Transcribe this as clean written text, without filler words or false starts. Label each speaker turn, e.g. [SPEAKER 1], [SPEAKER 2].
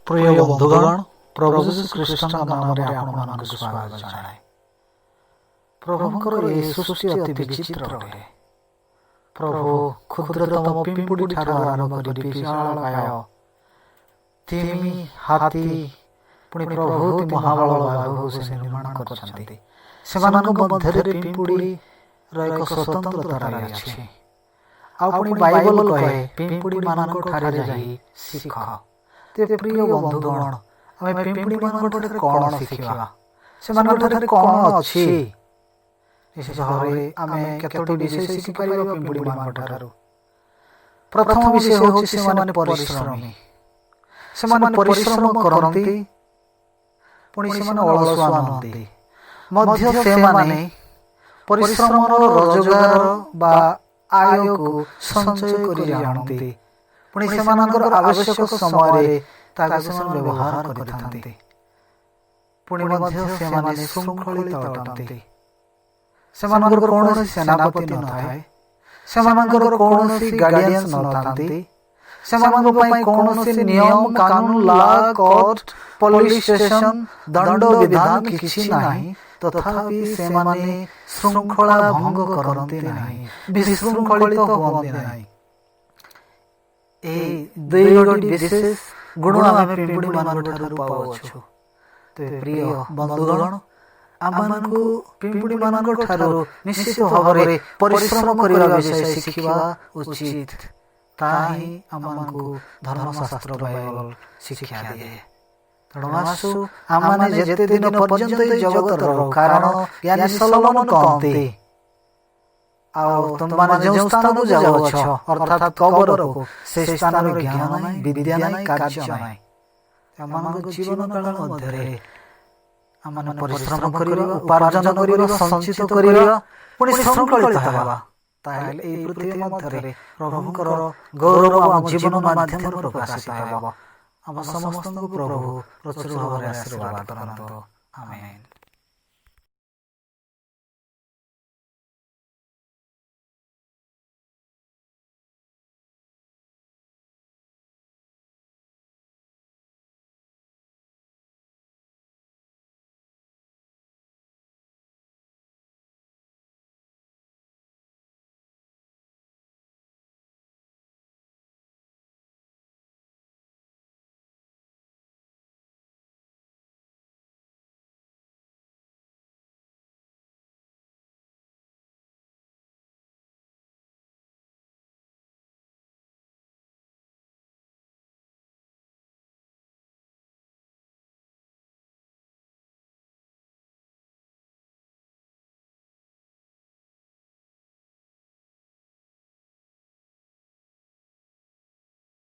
[SPEAKER 1] प्रिय बंधुगण प्रभु श्रीकृष्ण नाम आपण स्वागत जनाए। प्रभुंकर यह सृष्टि अति विचित्र अटे। प्रभु क्षुद्रतम पिंपुड़ी ठारू आरंभ करी विशालकाय तिमी हाथी पुणी प्रभु महाबल बाघ से निर्माण करछन्ति। सेमानक मध्यरे पिंपुड़ी एक स्वतंत्रता रही अछि। आ पुणी बाइबल कहे पिंपुड़ी मानक ठारे जाई शिख। ते प्रिय बंधुगण आमे पिंपुड़ी मानक ठारे कोन शिखिबा? सेमानक ठारे कोन अछि? इस भावे आमे केतोटी विषय शिखि परिबा पिंपुड़ी मानक ठारू। प्रथम विषय होछि सेमाने परिश्रमी। सेमाने परिश्रम करन्ति पुणी सेमाने अलसुआ नहन्ति। मध्य सेमाने परिश्रमर रोजगार बा आय को संचय करि आनन्ति। पुणी सेमानकर आवश्यक समय ताके सेमाने व्यवहार करिथान्ति। पुणी मध्य सेमाने शृंखलित अटन्ति। सेमानकर कौनसी सेनापति नथाए। सेमानकर कौनसी गार्डियंस नथान्ति। सेमानक पई कौनसी नियम कानून ला कोर्ट पुलिस स्टेशन दंड विधान किछि नाही। तथापि सेमाने श्रृंखला भंग करन्ति नाही, विशृंखलित हुअन्ति नाही। ए दुईगोटी विशेष गुण आमे पिंपुड़ी मानक ठारू पाउछु। ते प्रिय बंधुगण आमनकु पिंपुड़ी मानक ठारू निश्चित भाବରେ परिश्रम करिबा विषय शिखिबा उचित। ताही आमनकु धर्मशास्त्र बाइबल शिक्षा दिए। तेणु आसु आमने जेते दिन पर्यंत जगत रहो कारण यानी सलोमन कहते आउ तुम माने जो स्थान को जाओ छ अर्थात कबर को से स्थान रे ज्ञान नै विद्या नै कार्य नै। आमनक जीवन काल मध्यरे आमन परिश्रम करिबा उपार्जन करिबा संचित करिबा पुणी संकल्पित हेबा। ताहेले ए पृथ्वी मध्यरे प्रभुकर गौरव आम जीवन माध्यम प्रकाशित हेबा। आम समस्त प्रभु प्रचुर भाବରେ आशीर्वाद करंतो। आमेन।